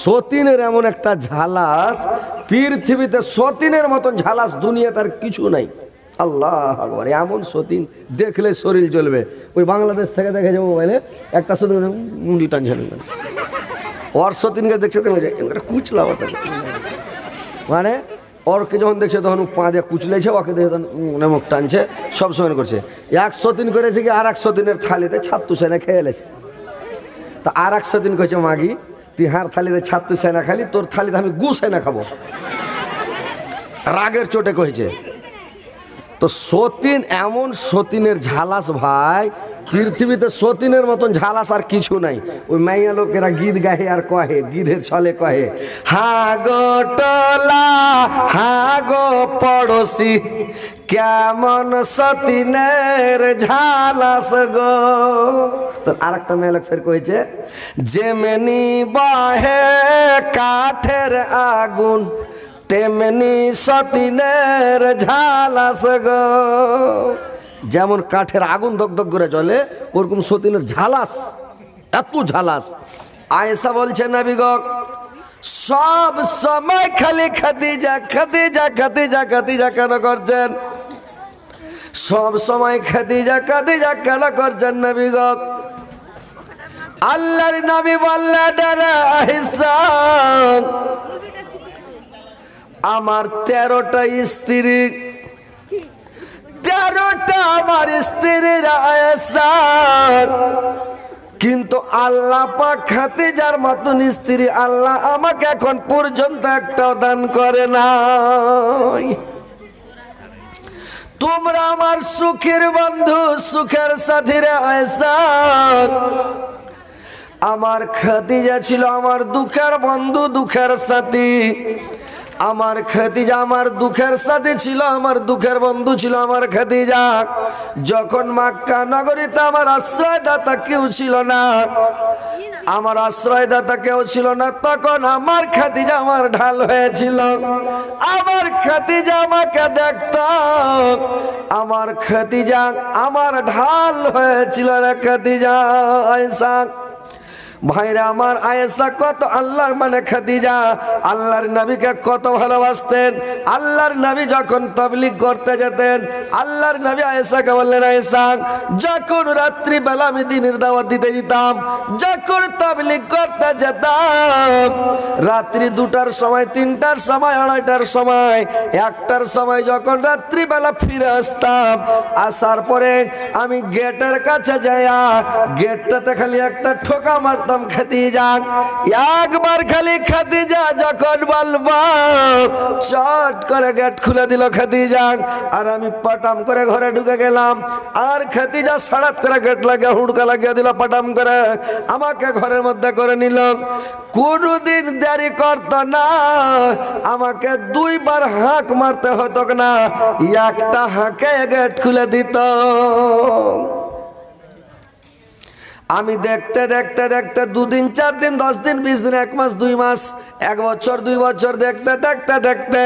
সতীনের এমন একটা ঝালাস পৃথিবীতে, সতীনের মতন ঝালাস দুনিয়াতে আর কিছু নাই। আল্লাহ আকবার, এমন সতীন দেখলে শরীর জ্বলবে। ওই বাংলাদেশ থেকে দেখে যাবো মোবাইলে একটা সতীন মুন্ডি টানছে, ওর সতীনকে দেখছে কুচলা, মানে ওরকে যখন দেখছে তখন পা দিয়ে কুচলেছে, ওকে দেখে তখন মুখ টানছে, সব সময় করছে। এক সতীন করেছে কি আর এক সতীনের থালিতে ছাত্তু সেনা খেয়ে এলেছে। তা আর এক সতীন করেছে, মাগি তুই হার থালিতে ছাত্তু সেনা খালি, তোর থালিতে আমি গু সেনা খাবো, রাগের চোটে কয়েছে। তো সতীন এমন সতীনের ঝালাস ভাই, পৃথিবীতে সতীনের মতন ঝালাস আর কিছু নাই। ওই মাইয়া লোকেরা গীত গাহে আর কহে, গীতের ছলে কহে, হা গো টলা হা গো পড়োশি কেমন সতীনের ঝালাস গো। তো আর একটা মেয়ে লোক ফের কয়েছে, যেমনি বাহে কাঠের আগুন তেমনি সতীনের ঝালাস গো। যেমন কাঠের আগুন দগদগ করে জ্বলে, ওরকম সতীনের ঝালাস, এত ঝালাস। আয়েশা বলছে, নবী গো সব সময় খালি খাদিজা খাদিজা খাদিজা খাদিজা কেন করছেন? সব সময় খাদিজা খাদিজা কেন করছেন নবী গো? আল্লাহর নবী বললেন, আয়েশা আমার 13টা স্ত্রী, 13টা আমার স্ত্রীর আয়েশা, কিন্তু আল্লাহ পাক খাদিজার মতন স্ত্রী আল্লাহ আমাকে এখন পর্যন্ত একটাও দান করে নাই। তোমরা আমার সুখের বন্ধু, সুখের সাথীরা আয়েশা। আমার খাদিজা ছিল আমার দুঃখের বন্ধু, দুঃখের সাথী। আমার খাদিজা আমার দুঃখের সাথী ছিল, আমার দুঃখের বন্ধু ছিল আমার খাদিজা। যখন মক্কা নগরীতে আমার আশ্রয়দাতা কেউ ছিল না, আমার আশ্রয়দাতা কেউ ছিল না, তখন আমার খাদিজা আমার ঢাল হয়েছিল। আমার খাদিজা আমাকে দেখত, আমার খাদিজা আমার ঢাল হয়েছিল রে খাদিজা আয়েশা। ভাইরা আমার, আয়েশা কত আল্লাহর মানে খাদিজা আল্লাহর নবীকে কত ভালোবাসতেন। আল্লাহর নবী যখন তাবলীগ করতে যেতেন, আল্লাহর নবী আয়েশাকে বললেন, আয়েশা যখন রাত্রি বেলা আমি দ্বীনের দাওয়াত দিতে যেতাম, যখন তাবলীগ করতে যেতাম, রাত্রি 2টার সময়, 3টার সময়, 2:30টার সময়, 1টার সময় যখন রাত্রি বেলা ফিরে আসতাম, আসার পরে আমি গেটের কাছে যাইয়া গেটটাতে খালি একটা ঠোকা মারতাম খাদিজা। একবার খালি খাদিজা যখন বলবো, চট করে গেট খুলে দিল খাদিজা, আর আমি পটাম করে ঘরে ঢুকে গেলাম। আর খাদিজা সাড়াত করে গেট লাগিয়ে হুড়কা লাগিয়ে দিল, পটাম করে আমাকে ঘরের মধ্যে করে নিল। কোনদিন দেরি করত না, আমাকে 2বার হাঁক মারতে হতো না, একটা হাঁকে গেট খুলে দিত। আমি দেখতে দেখতে দেখতে 2 দিন 4 দিন 10 দিন 20 দিন 1 মাস 2 মাস 1 বছর 2 বছর দেখতে দেখতে দেখতে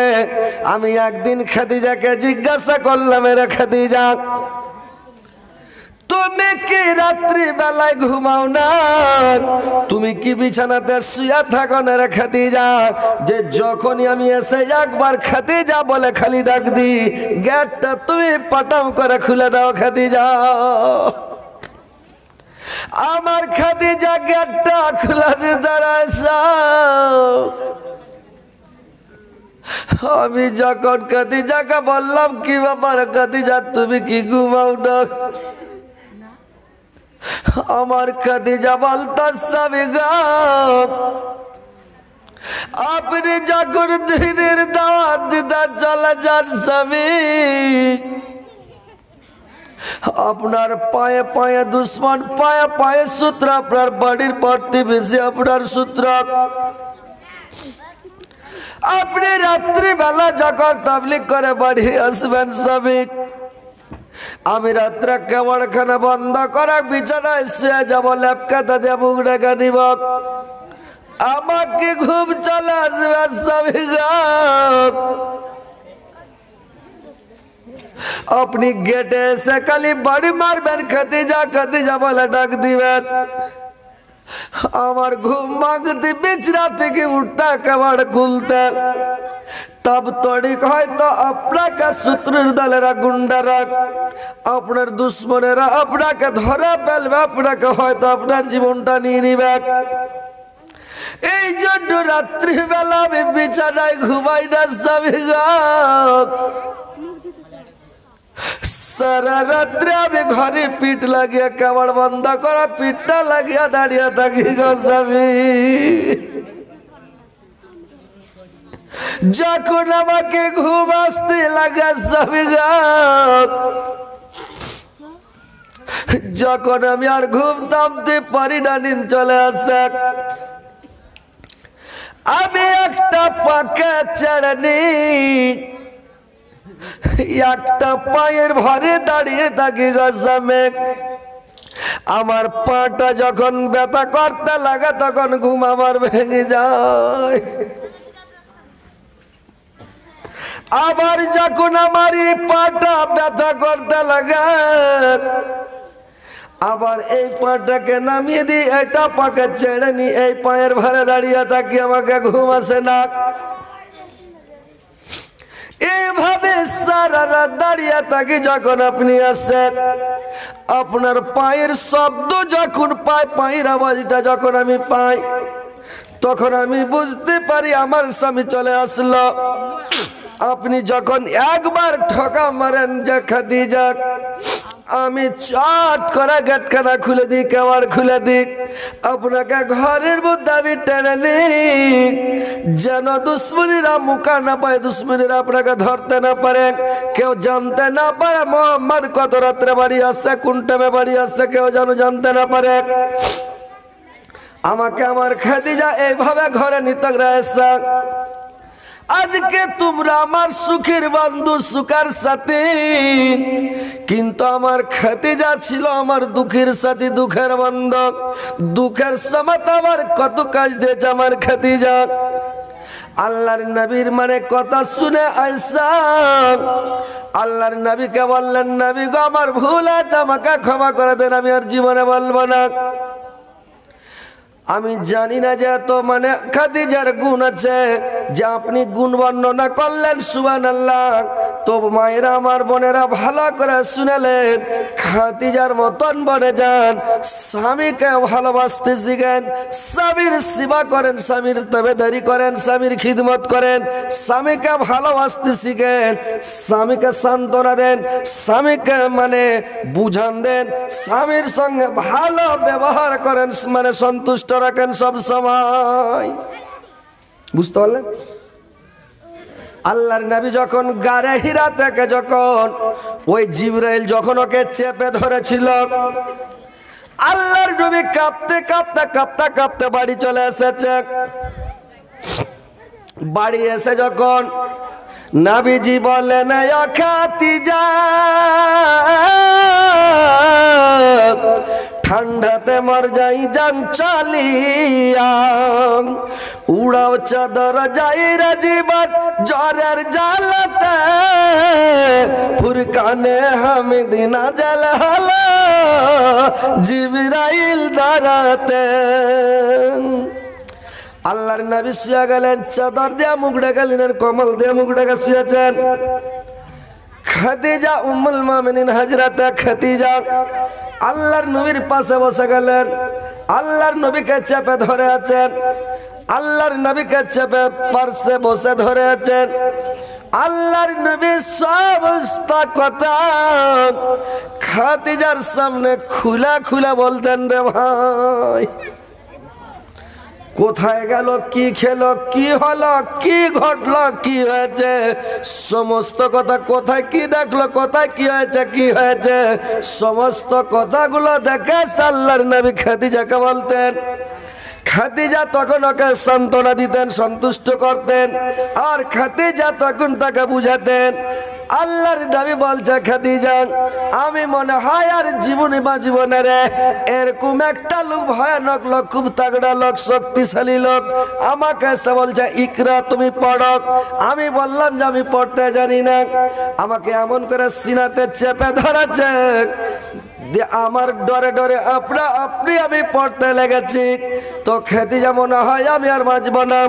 আমি একদিন খাদিজাকে জিজ্ঞাসা করলাম, রে খাদিজা তুমি কি রাত্রি বেলায় ঘুমাও না? তুমি কি বিছানাতে শুয়ে থাকো না রে খাদিজা? যে যখনই আমি এসে একবার খাদিজা বলে খালি ডাক দি, গেটটা তুমি পটাম করে খুলে দাও খাদিজা। আমার খাদিজা গেটটা খোলা দিয়ে দাঁড়াইছে। আমি যখন খাদিজাকে বললাম, কি ব্যাপার খাদিজা তুমি কি ঘুমাও না? আমার খাদিজা বলতাছে, আপনি যখন দ্বীনের দাওয়াত দিতে চলে যান স্বামী, আপনার পায়ে পায়ে দুশ্মন, পায়ে পায়ে সূত্র, আপনার বাড়ির প্রতিবেশী আপনার সূত্র। আপনি রাত্রিবেলা যখন তাবলীগ করে বাড়ি আসবেন স্বামী, আমি রাত্রে কেবলখানে বন্ধ করে বিছানায় শুয়ে যাব, লেপকাতা দিয়ে মুখ ঢেকে নিব, আমাকে ঘুম চলে আসবে স্বামী। আপনি গেটে এসে খালি বাড়ি মারবেন, খাদিজা খাদিজা বলে ডাক দিবেন। আমার ঘুম ভাঙতে বিছরা থেকে উঠতা কাবাড় খুলতা तब तड़िक হয়তো আপনাকে শত্রুর দলেরা গুন্ডারা আপনার দুশমনেরা আপনাকে ধরে ফেলবে আপনাকে হয়তো আপনার জীবনটা নিয়ে নিবে এই জন্য রাত্রি বেলা আমি বিছানায় ঘুমাই না স্বামী গো সারা রাত্রে আমি ঘরে পিঠ লাগিয়ে কাবাড় বন্ধ করা পিঠটা লাগিয়ে দাঁড়িয়ে থাকি গো স্বামী যখন আমাকে ঘুম আসতে লাগে স্বামী গো যখন আমি আর ঘুম থামতে পারি না নিন চলে আসে আমি একটা পাকে ছেড়ে নি একটা পায়ের ভরে দাঁড়িয়ে থাকি গো স্বামী আমার পাটা যখন ব্যথা করতে লাগে তখন ঘুম আমার ভেঙে যায় আবার যখন আমার এই পাটা ব্যথা করতে লাগে আবার এই পাটাকে নামিয়ে দিই এটা পাকে ছেড়ে নি এই পায়ের ভারে দাঁড়িয়ে থাকি আমাকে ঘুম আসে না এইভাবে সারা রাত দাঁড়িয়ে থাকি যখন আপনি আসেন আপনার পায়ের শব্দ যখন পাই পায়ের আওয়াজটা যখন আমি পাই তখন আমি বুঝতে পারি আমার স্বামী চলে আসলো আপনি যখন একবার ঠকা মারেন যে খাদিজা আমি চট করে গেটখানা খুলে দিই কেওয়াড় খুলে দিই আপনাকে ঘরের মধ্যে আমি টেনে নিই যেন দুশ্মনীরা মুখা না পায় দুশ্মনীরা আপনাকে ধরতে না পারে কেউ জানতে না পারে মোহাম্মদ কত রাত্রে বাড়ি আসছে কোন টাইমে বাড়ি আসছে কেউ যেন জানতে না পারে আমাকে আমার খাদিজা এইভাবে ঘরে নিতে রয়েছে আজকে তোমরা আমার সুখের বন্ধু সুখার সাথী কিন্তু আমার খাদিজা ছিল আমার দুঃখের সাথী দুঃখের বন্ধু দুঃখের সময় আমার কত কাজ দিয়েছে আমার খাদিজা আল্লাহর নবীর মানে কথা শুনে আয়েশা আল্লাহর নবীকে বললেন নবী গো আমার ভুল আছে আমাকে ক্ষমা করে দেন আমি আর জীবনে বলবো না আমি জানি না যে এত মানে খাদিজার গুণ আছে যে আপনি গুণ বর্ণনা করলেন সুবহানাল্লাহ তো মায়েরা আমার বোনেরা ভালো করে শুনলেন খাদিজার মতন বনে যান স্বামীকে ভালোবাসতে শিখেন স্বামীর সেবা করেন স্বামীর তাবেদারি করেন স্বামীর খিদমত করেন স্বামীকে ভালোবাসতে শিখেন স্বামীকে সান্ত্বনা দেন স্বামীকে মানে বুঝান দেন স্বামীর সঙ্গে ভালো ব্যবহার করেন মানে সন্তুষ্ট রাখেন সব সময় বুঝতে পারলেন আল্লাহর নবী যখন গারে হীরা থেকে যখন ওই জিবরাইল যখন ওকে চেপে ধরেছিল আল্লাহর নবী কাঁপতে কাঁপতে কাঁপতে কাঁপতে বাড়ি চলে এসেছে বাড়ি এসে যখন নবীজি বলেন ও খাদিজা ঠান্ডাতে মর যাই জান চালিয়া উড়াও চাদর যাই রে জীবন জ্বরের জ্বালাতে ফুরকানে হামিদ নাজেল হলো জিবরাইল দাঁড়াতে আল্লাহর নবী শুয়ে গেলেন চাদর দিয়ে মুখ ঢাকলেন কমল দিয়ে মুখ ঢাকা শুয়েছেন খাদিজা উম্মুল মুমিনিন হযরত খাদিজা আল্লাহর নবীর পাশে বসে গেলেন আল্লাহর নবীকে চেপে ধরে আছেন আল্লাহর নবীকে চেপে পাশে বসে ধরে আছেন আল্লাহর নবী সমস্ত কথা খাদিজার সামনে খুলে খুলে বলতেন রে ভাই কোথায় গেল কি খেলো কি হলো কি ঘটলো কি হয়েছে সমস্ত কথা কোথায় কি দেখলো কোথায় কি হয়েছে সমস্ত কথাগুলো দেখে আল্লাহর নবী খাদিজাকে বলতেন খাদিজা তখন ওকে সান্ত্বনা দিতেন সন্তুষ্ট করতেন আর খাদিজা তখন তাকে বুঝাতেন আল্লাহর নবী বলছে খাদিজা আমি মনে হয় আর জীবনে বাঁচব না রে এরকম একটা লোক ভয়ানক লোক খুব তাগড়া লোক শক্তিশালী লোক আমাকে এসে বলছে ইকরা তুমি পড়ো আমি বললাম যে আমি পড়তে জানি না আমাকে এমন করে সিনাতে চেপে ধরেছে দিয়ে আমার ডরে ডরে আপনি আমি পড়তে লেগেছি। তো খাদিজা মনে হয় আমি আর বাঁচব না।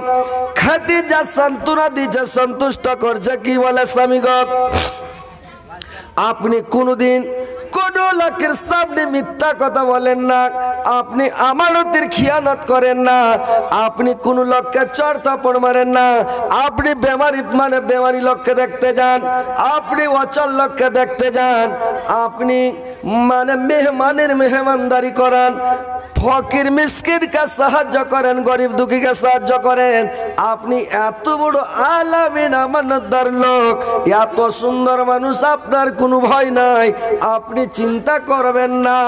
খাদিজা সান্ত্বনা দিচ্ছে, সন্তুষ্ট করছে, কি বলে স্বামী গো, আপনি কোনদিন কোন লোকের সামনে মিথ্যা কথা বলেন না, আপনি আমানতের খিয়ানত করেন না, আপনি কোন লোককে চড় থাপ্পড় মারেন না, আপনি বেমারি লোককে দেখতে যান, আপনি অচল লোককে দেখতে যান, আপনি মেহমানের মেহমানদারি করান, ফকির মিসকিনকে সাহায্য করেন, গরিব দুঃখীকে সাহায্য করেন। আপনি এত বড় আলামিন আমানতদার লোক, এত সুন্দর মানুষ, আপনার কোনো ভয় নাই, আপনি চিন্তা করবেন না।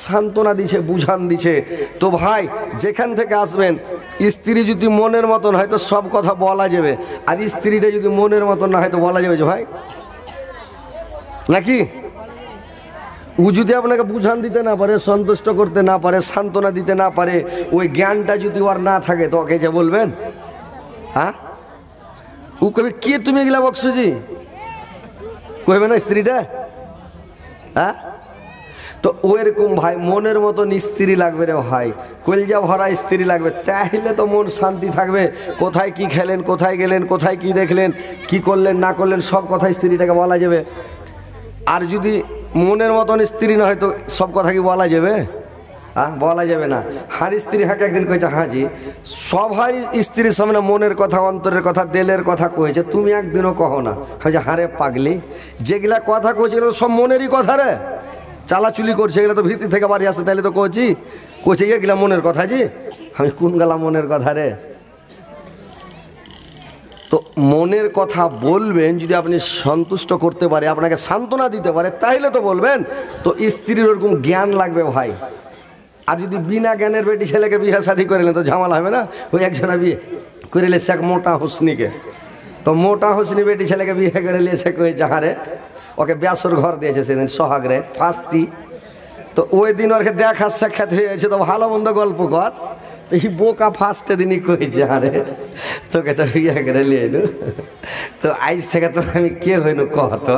সান্ত্বনা দিছে, বুঝান দিছে। তো ভাই যেখান থেকে আসবেন, স্ত্রী যদি মনের মতন হয় তো সব কথা বলা যাবে, আর স্ত্রীটা যদি মনের মতন না হয় তো বলা যাবে যে ভাই নাকি। ও যদি আপনাকে বুঝান দিতে না পারে, সন্তুষ্ট করতে না পারে, সান্ত্বনা দিতে না পারে, ওই জ্ঞানটা যদি ওর না থাকে তো ওকে যে বলবেন, হ্যাঁ ও কবে কি তুমি এগুলা বকসুজি কইবে না স্ত্রীটা, হ্যাঁ। তো ওইরকম ভাই মনের মতন স্ত্রী লাগবে রে ভাই, কলজা ভরা স্ত্রী লাগবে, তাহলে তো মন শান্তি থাকবে। কোথায় কি খেলেন, কোথায় গেলেন, কোথায় কি দেখলেন, কি করলেন না করলেন, সব কথা স্ত্রীটাকে বলা যাবে। আর যদি মনের মতন স্ত্রী না হয় তো সব কথা কি বলা যাবে, হ্যাঁ বলা যাবে না। হার স্ত্রী হাঁকে একদিন কয়েছে, হাজি সবাই স্ত্রীর সামনে মনের কথা, অন্তরের কথা, দিলের কথা কয়েছে, তুমি একদিনও কহো না। হয়েছে হারে পাগলি, যেগুলা কথা কয়েছে এগুলো সব মনেরই কথা রে, চালাচুলি করছে এগুলো তো ভিতর থেকে বাড়ি আসে, তাহলে তো কোচি এগুলা মনের কথা জি, আমি কোন গেলাম মনের কথা রে। তো মনের কথা বলবেন যদি আপনি সন্তুষ্ট করতে পারে, আপনাকে সান্ত্বনা দিতে পারে, তাইলে তো বলবেন। তো স্ত্রীর ওরকম জ্ঞান লাগবে ভাই। আর যদি বিনা জ্ঞানের বেটি ছেলেকে বিয়ে শাদী করিলেন তো ঝামেলা হবে না। ওই একজনা বিয়ে করিলে সে মোটা হুসনিকে, তো মোটা হুসনি বেটি ছেলেকে বিয়ে করে নিয়েছে, কই যাহারে ওকে ব্যাসর ঘর দিয়েছে সেদিন সোহাগরে ফার্স্টটি। তো ওই দিন ওকে দেখা সাক্ষাৎ হয়েছে, তো ভালো মন্দ গল্প কর। তো এই বোকা ফার্স্টে দিনই কইছে, আরে তোকে তো বিয়ে করে নিয়ে নু, তো আজ থেকে তো আমি কে হইনু কহ তো।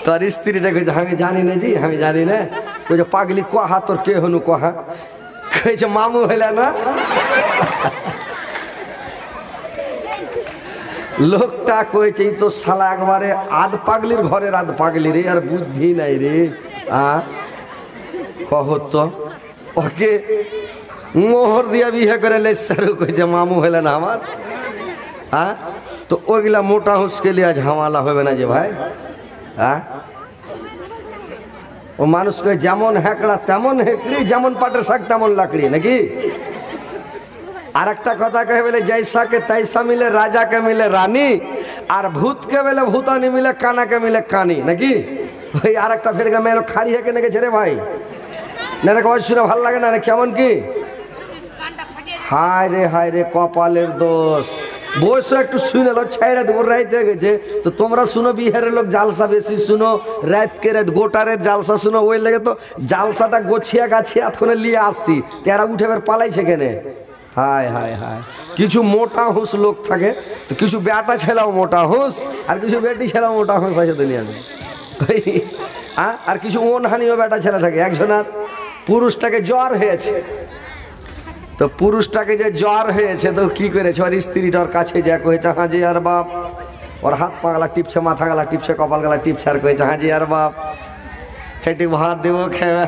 তোর স্ত্রীটা কইছে আমি জানি না জি, আমি জানি না। কইছে পাগলি কহা তোর কে হনু কহা, কইছে মামু হইলে না। লোকটা কইছে এই তো শালা একবারে আধ পাগলির ঘরের আধ পাগলি রে, আর বুদ্ধি নাই রে। কহ তো ওকে মোহর দিয়া বিয়ে করে লেসারু, কইছে মামু হইলে না আমার। হ্যাঁ তো ওইগুলা মোটা হুসকে লিয়া ঝামেলা হবে না যে ভাই। হ্যাঁ ও মানুষকে যেমন হেঁকড়া তেমন হেঁকড়ি, যেমন পাটের শাক তেমন লাকড়ি নাকি। আর একটা কথা কে বলে জৈসাকে তৈসা মিলে রাজাকে মিলে রানী, আর ভূতকে বলে ভূতানি মিলে কানাকে মিলে কানি নাকি। ওই আর একটা ফের মেয়ে খাড়ি হেঁকে নেগেছে রে ভাই, না রে কয় শুনে ভাল লাগে না রে, কেমন কি হায় রে কপালের দোষ। বয়স একটু শুনে লো, ছেড়ে দেবো রাইতে গেছে। তো তোমরা শুনো বিহারের লোক জালসা বেশি শুনো, রাতকে রাত গোটারের জালসা শুনো, ওই লেগে তো জালসাটা গোছিয়া গাছিয়া এতক্ষণে নিয়ে আসছি, তেরা উঠে এবার পালাইছে কেনে। হায় হায় হায়, কিছু মোটা হুঁস লোক থাকে, তো কিছু বেটা ছেলেও মোটা হুঁস, আর কিছু বেটি ছেলেও মোটা হুঁস আছে দুনিয়াতে। আর কিছু মনহানিও বেটা ছেলে থাকে। একজনের পুরুষটাকে জ্বর হয়েছে, তো পুরুষটাকে যে জ্বর হয়েছে তো কি করেছে, ওর স্ত্রীটার কাছে যা কয়েছে হাজি আর বাপ, ওর হাত পা গলা টিপছে, মাথা গলা টিপছে, কপাল গলা টিপছে, আর কয়েছে হাজি আর বাপ চারটি ভাত দেবো খেয়ে,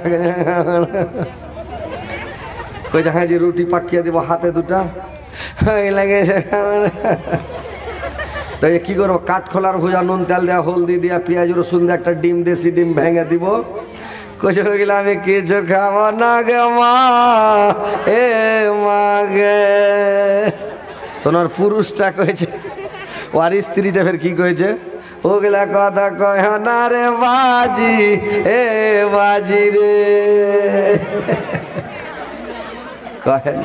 কয়েছে হাজি রুটি পাকিয়ে দেবো হাতে দুটা লেগেছে। তো কি করবো, কাঠখোলার ভুজা, নুন তেল দেওয়া, হলদি দেওয়া, পেঁয়াজ রসুন দিয়ে একটা ডিম, দেশি ডিম ভেঙে দিব। কচে হয়ে গেলে আমি কিছু খাবো না গে মা, এ মা গে। তোমার পুরুষটা কয়েছে, আর স্ত্রীটা ফের কি কয়েছে, ওগুলা কথা কয় না রে বাজি, এ বাজি রে। কহেন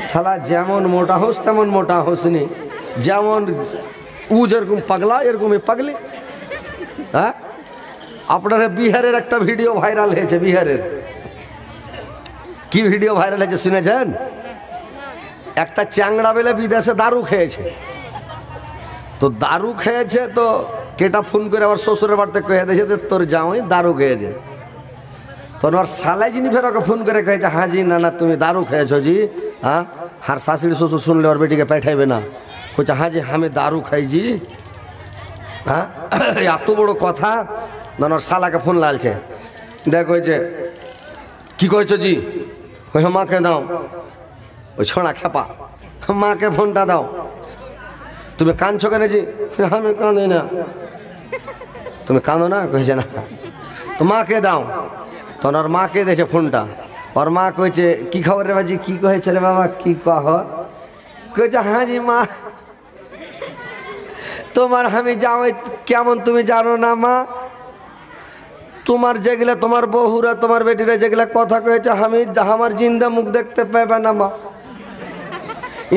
শালা যেমন মোটা হোস তেমন মোটা হোসনি, যেমন উ যেরকম পাগলা এরকমই পাগলি। হ্যাঁ আপনার বিহারের একটা ভিডিও ভাইরাল হয়েছে, বিহারের কি ভিডিও ভাইরাল হয়েছে শুনেছেন? একটা চ্যাংড়া বেলে বিদেশে দারু খেয়েছে, তো দারু খেয়েছে তো কেটা ফোন করে আবার শ্বশুরের বাড়িতে কয়ে দিয়েছে যে তোর জামাই দারু খেয়েছে। তোর ওর সালাই যিনি ফের ওকে ফোন করে কয়েছে হ্যাঁ জি না না তুমি দারু খেয়েছো জি, হ্যাঁ আর শাশুড়ি শ্বশুর শুনলে ওর বেটিকে পাঠাইবে না, কইছে হ্যাঁ জি আমি দারু খাইছি। হ্যাঁ এত বড় কথা। না ওর শালাকে ফোন লালছে, দেখ কইছে কি কইছো জি, কইছে মাকে দাও, ওই ছোঁড়া খেপা মাকে ফোনটা দাও। তুমি কাঁদছো কেন জি, আমি কাঁদি না। তুমি কাঁদো না, কইছে না। তো মাকে দাও, তখন ওর মাকে দিয়েছে ফোনটা। ওর মা কইছে কি খবর রে বাজি, কি কয়েছে রে বাবা, কি কহ, কইছে হ্যাঁ জি মা তোমার আমি জামাই কেমন তুমি জানো না মা, তোমার যেগুলা তোমার বহুরা তোমার বেটিরা যেগুলা কথা কয়েছে আমি আমার জিন্দা মুখ দেখতে পাইবে না মা,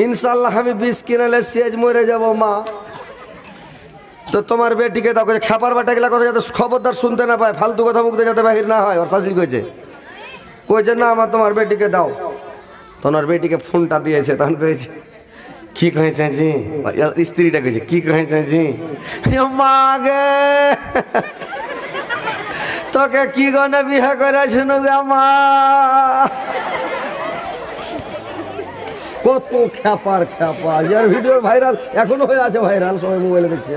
ইনশাল্লাহ আমি বিষ কিনালে সেজ মরে যাব মা। তো তোমার বেটিকে দাও, খেপার বাটা গেলা কথা যাতে খবরদার শুনতে না পায়, ফালতু কথা মুখ দিয়ে যাতে বাহির না হয়। ওর শাশুড়ি কইছে না আমার তোমার বেটিকে দাও। তোমার বেটিকে ফোনটা দিয়েছে, তখন কয়েছে কি কয়েছে জি, স্ত্রীটা কয়েছে কি কয়েছে জি, মা গে তোকে কি গনে বিয়ে করে শুনু গে মা। কত খ্যাপার খ্যাপা, যার ভিডিও ভাইরাল এখনো হয়ে আছে, ভাইরাল সবাই মোবাইলে দেখছে।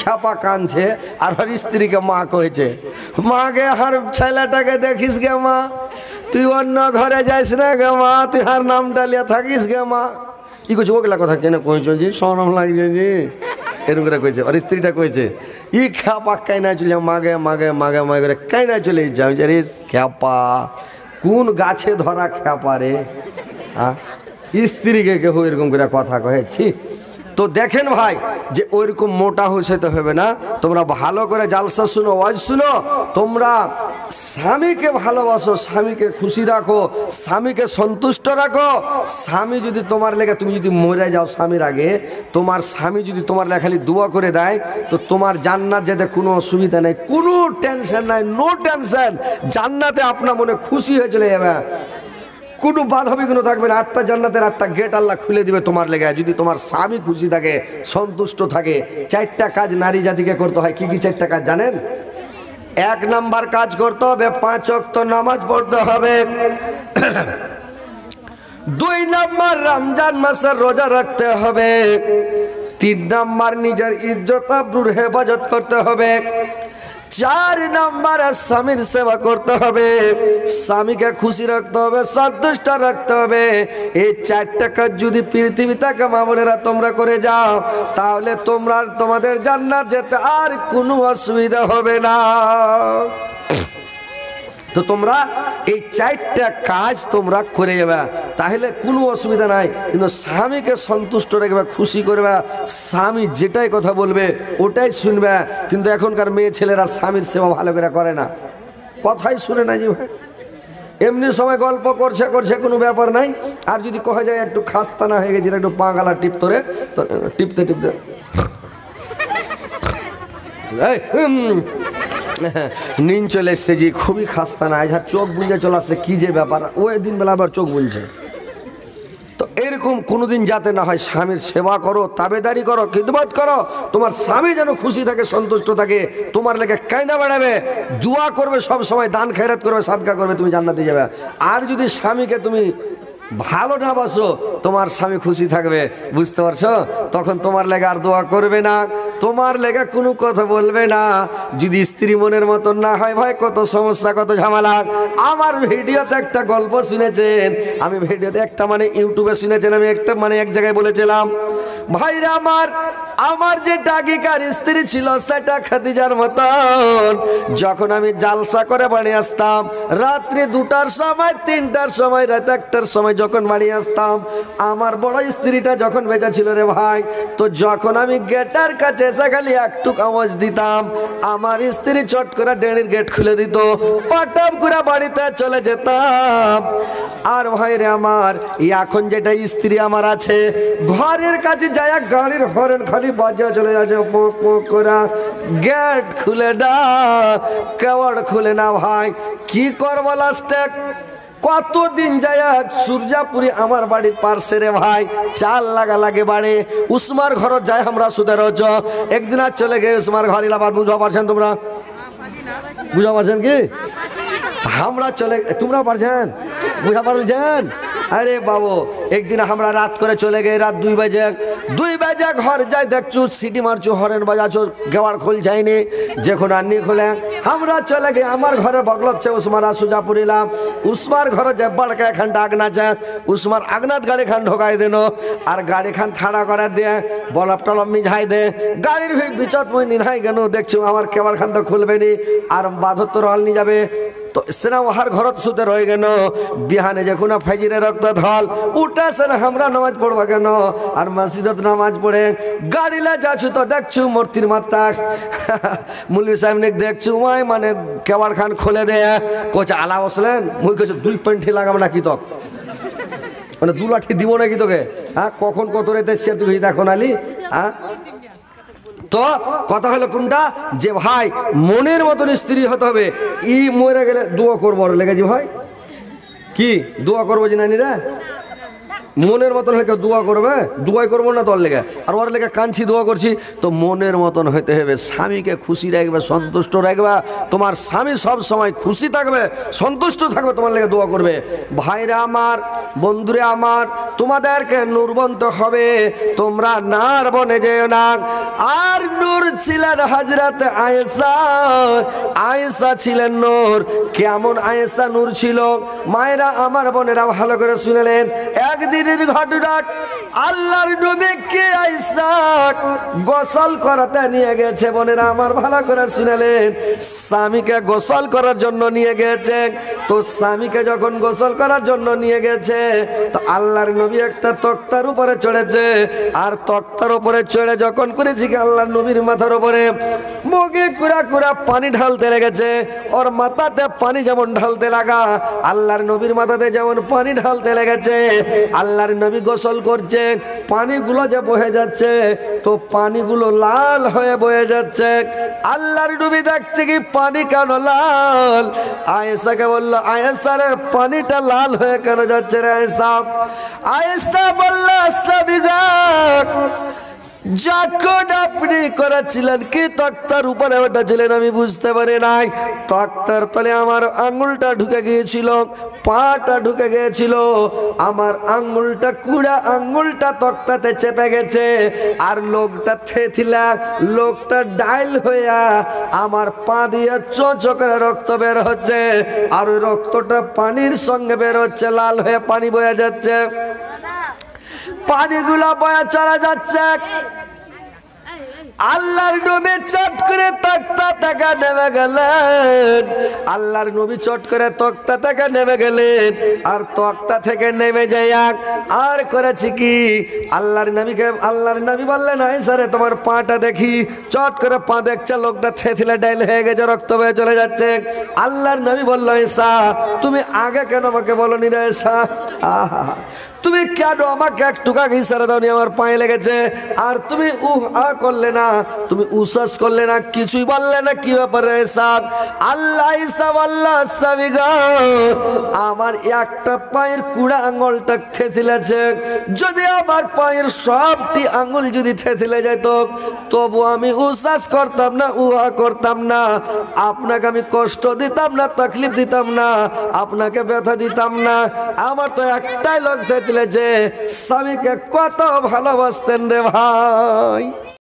খ্যাপা কানছে আর ওর স্ত্রীকে মা কয়েছে, মা গে হার ছেলেটাকে দেখিস গে মা, তুই অন্য ঘরে যাইস না গে মা, তুই হার নাম ডালিয়া থাকিস গে মা। কি কইছে ওগুলা কথা কেন কইছো জি, শরম লাগছে জি, এরকম করে কইছে। আর স্ত্রীটা কইছে ই খ্যাপা কাইনা চলে মাগে মাগে মাগে মাগে করে কাইনা চলে যাও, রে খ্যাপা কোন গাছে ধরা খ্যাপা রে, হ্যাঁ স্ত্রীকে কেউ এরকম করে কথা কয়েছি। তো দেখেন ভাই যে ওইরকম মোটা হইতে হবে না, তোমরা ভালো করে জালসা শুনো, ওয়াজ শুনো, তোমরা স্বামীকে ভালোবাসো, স্বামীকে খুশি রাখো, স্বামীকে সন্তুষ্ট রাখো। স্বামী যদি তোমার লেগে, তুমি যদি মরে যাও স্বামীর আগে, তোমার স্বামী যদি তোমার লেগে খালি দোয়া করে দেয়, তো তোমার জান্নাত যেতে কোনো অসুবিধা নেই, কোনো টেনশন নাই, নো টেনশন। জান্নাতে আপনার মনে খুশি হয়ে চলে যাবে, কোনো বাধা বিঘ্ন থাকবে না। 8টা জান্নাতের 8টা গেট আল্লাহ খুলে দিবে তোমার লেগে, যদি তোমার স্বামী খুশি থাকে, সন্তুষ্ট থাকে। 4টা কাজ নারী জাতিকে করতে হয়। কি কি 4টা কাজ জানেন? 1 নাম্বার কাজ করতে হবে 5 ওয়াক্ত নামাজ পড়তে হবে। 2 নাম্বার রমজান মাসের রোজা রাখতে হবে। 3 নাম্বার নিজের ইজ্জত আবরুর হেফাজত করতে হবে। 4 নাম্বার স্বামীর সেবা করতে হবে, স্বামীকে খুশি রাখতে হবে, সন্তুষ্ট রাখতে হবে। এই 4টা কাজ যদি পৃথিবী থেকে মা বোনেরা তোমরা করে যাও, তাহলে তোমরা তোমাদের জান্নাত যেতে আর কোনো অসুবিধা হবে না। তো তোমরা এই 4টা কাজ তোমরা করে যাবে, তাহলে কোনো অসুবিধা নাই। কিন্তু স্বামীকে সন্তুষ্ট রাখবে, খুশি করবে, স্বামী যেটাই কথা বলবে ওটাই শুনবে। কিন্তু এখনকার মেয়ে ছেলেরা স্বামীর সেবা ভালো করে করে না, কথাই শুনে না যে ভাই, এমনি সময় গল্প করছে করছে কোনো ব্যাপার নাই। আর যদি কহে যায় একটু খাস্তানা হয়ে গেছিল, একটু পা গালা টিপতরে, তো টিপতে টিপতে নিন চলে এসছে জি, খুবই খাস্তা না, আর চোখ বুঝে চলে আসছে, কি যে ব্যাপার, ওই দিন বেলা আবার চোখ বুঝছে। তো এরকম কোনোদিন যাতে না হয়, স্বামীর সেবা করো, তাবেদারি করো, খিদমত করো, তোমার স্বামী যেন খুশি থাকে, সন্তুষ্ট থাকে, তোমার লেগে কায়দা বাড়াবে, দোয়া করবে, সব সময় দান খেরাত করবে, সাদকা করবে, তুমি জান্নাতে যাবে। আর যদি স্বামীকে তুমি ভালো না বাসো, তোমার স্বামী খুশি থাকবে, বুঝতে পারছো? তখন তোমার লেগে আর দোয়া করবে না, তোমার লেগে কোনো কথা বলবে না। যদি স্ত্রী মনের মতন না হয় ভাই, কত সমস্যা, কত ঝামেলা। আমার ভিডিওতে একটা গল্প শুনেছেন, আমি ভিডিওতে একটা মানে ইউটিউবে শুনেছেন, আমি একটা মানে এক জায়গায় বলেছিলাম, ভাইরা আমার যে ডাকিকার স্ত্রী ছিল সেটা খাদিজার মতন। যখন আমি জালসা করে বাড়ি আসতাম, রাত্রি 2টার সময়, 3টার সময়, রাত 1টার সময় যখন বাড়ি আসতাম, আমার বড় স্ত্রীটা যখন বেঁচে ছিল রে ভাই, তো যখন আমি গেটের কাছে এসে খালি একটু আওয়াজ দিতাম, আমার স্ত্রী চট করে ডেড়ির গেট খুলে দিত, পাটাপ করে বাড়িতে চলে যেতাম। আর ভাই রে আমার, এখন যেটা স্ত্রী আমার আছে, ঘরের কাছে যায় গাড়ির হরেন খালি বাজা চলে যাচ্ছে, পোক পোক করে, গেট খুলে না, কেওয়াড় খুলে না। ভাই কি করবো লাস্টে, কতদিন যায় সূর্যাপুরি আমার বাড়ির পার্শ্বে রে ভাই, চাল লাগা লাগে বাড়ে উসমার ঘর যায় আমরা সুদের রচ একদিন আর চলে গে উসমার ঘর ইলাবাদ। বুঝতে পারছেন তোমরা? বুঝতে পারছেন কি? আমরা চলে, তোমরা পারছেন? বুঝা পারছেন? আরে বাবু একদিন আমরা রাত করে চলে গে, রাত 2 বাজে ঘর যাই, দেখছু সিটি মারছু, হরেন বাজাছো, গেওয়ার খোল যায়নি, যখন আননি খোলে আমরা চলে গে আমার ঘরে বগলচ্ছে উসমারা সুজাপুর ইলাম। উসমার ঘরে যে বাড়কা এখানটা আগনা যায়, উসমার আগনাত গাড়ি খান ঢোকাই দেন আর গাড়ি খান থাড়া করে দিয়ে বলব টলম মিঝাই দে, গাড়ির বিচত মুই নিহাই গেল, দেখছু আমার কেবার খান তো খুলবে নি আর বাঁধর তো রল নিয়ে যাবে। তো সেনা ওহার ঘরত সুতে রয়ে গেল, বিহানে যখন ফাইজিরে রক্ত ধল উঠে সেনা আমরা নামাজ পড়বা কেন আর মসজিদত নামাজ পড়ে গাড়িলা যাচ্ছু তো দেখছু মূর্তির মাত্রা মুলি সাহেব নে দেখছু ওই মানে কেবার খান খুলে দেয়, কোচ আলা বসলেন, মুই কেছে 2 পেন্টি লাগাবো নাকি তক, মানে 2 লাঠি দিব নাকি তোকে, হ্যাঁ কখন কত রেতে সে তুই দেখো নালি। হ্যাঁ তো কথা হলো কোনটা, যে ভাই মনের মতন স্ত্রী হতে হবে। ই মরে গেলে দোয়া করবো লেগেছি ভাই, কি দোয়া করবো যে নানি রে, মনের মতন হয়ে দোয়া করবে, দোয়াই করবো না তোর লেগে, আর ওর লেগে কাঁদছি দোয়া করছি। তো মনের মতন হইতে হবে, স্বামীকে খুশি রাখবে, সন্তুষ্ট রাখবে, তোমার স্বামী সব সময় খুশি থাকবে, সন্তুষ্ট থাকবে, তোমার লেগে দোয়া করবে। ভাইরা আমার, বন্ধুরে আমার, তোমাদেরকে নূরবন্ত হবে, তোমরা নার বনে যেও না। আর নূর ছিলেন হযরত আয়েশা, আয়েশা ছিলেন নূর। কেমন আয়েশা নূর ছিল মায়েরা আমার বোনেরা ভালো করে শুনলেন। একদিন ঘটনা, আল্লাহর নবীকে আয়েশা গোসল করাতে নিয়ে গেছে, বোনেরা আমার ভালো করে শুনলেন। স্বামীকে গোসল করার জন্য নিয়ে গেছে, তো স্বামীকে যখন গোসল করার জন্য নিয়ে গেছে তো আল্লাহর নবী একটা তক্তার উপরে চড়েছে, আর তক্তার উপরে চড়ে যখন করেছি আল্লাহর নবীর মাথার উপরে মুখে কুড়া কুড়া পানি ঢালতে লেগেছে। ওর মাথাতে পানি যেমন ঢালতে লাগা, আল্লাহর নবীর মাথাতে যেমন পানি ঢালতে লেগেছে। আল্লাহর নবী গোসল করছে, পানিগুলো যে বহে যাচ্ছে তো পানিগুলো লাল হয়ে বয়ে যাচ্ছে। আল্লাহর নবী দেখছে কি পানি কেন লাল, আয়েশাকে বলল, আয়েশা রে পানিটা লাল হয়ে কেন যাচ্ছে রে আয়েশা? আয়েশা বলল, সাবিগা যখন আপনি করেছিলেন কি তক্তার উপরে ওটা ছিলেন আমি বুঝতে পারি নাই, তক্তার তলে আমার আঙুলটা ঢুকে গিয়েছিল, পাটা ঢুকে গিয়েছিল, আমার আঙুলটা কুড়া আঙুলটা তক্তাতে চেপে গেছে, আর লোকটা থেথিলা, লোকটা ডাইল হইয়া আমার পা দিয়ে চোচো করে রক্ত বের হচ্ছে, আর ওই রক্তটা পানির সঙ্গে বের হচ্ছে, লাল হয়ে পানি বয়ে যাচ্ছে, পানিগুলা বয়া চলা যাচ্ছে। আল্লাহর নবী চট করে তক্তা থেকে নেমে গেলেন, আল্লাহর নবী চট করে তক্তা থেকে নেমে গেলেন, আর তক্তা থেকে নেমে যাই আর করেছি কি আল্লাহর নবী বললেন, আয়েশা রে তোমার পাটা দেখি। চট করে পা দেখছে, লোকটা থেথিলে ডাইল হয়ে গেছে, রক্ত বয়ে চলে যাচ্ছে। আল্লাহর নবী বলল, আয়েশা তুমি আগে কেন আমাকে বলনি রে আয়েশা, আহা তুমি কেন আমাকে একটুকা ইশারা দাওনি, আমার পায়ে লেগেছে, আর তুমি করলে না, তুমি উসাস করলে না, কিছুই বললে না, কি ব্যাপারে সাদ? আল্লাহ ইসা আল্লাহ সাবিগা আমার একটা পায়ের কুড়া আঙুলটা থেথিলেছে, যদি আমার পায়ের সবটি আঙুল যদি থেথিলে যেত তবু আমি উসাস করতাম না, উহা করতাম না, আপনাকে আমি কষ্ট দিতাম না, তকলিফ দিতাম না, আপনাকে ব্যথা দিতাম না। আমার তো একটাই লোক থেথিলেছে, স্বামীকে কত ভালোবাসতেন রে ভাই।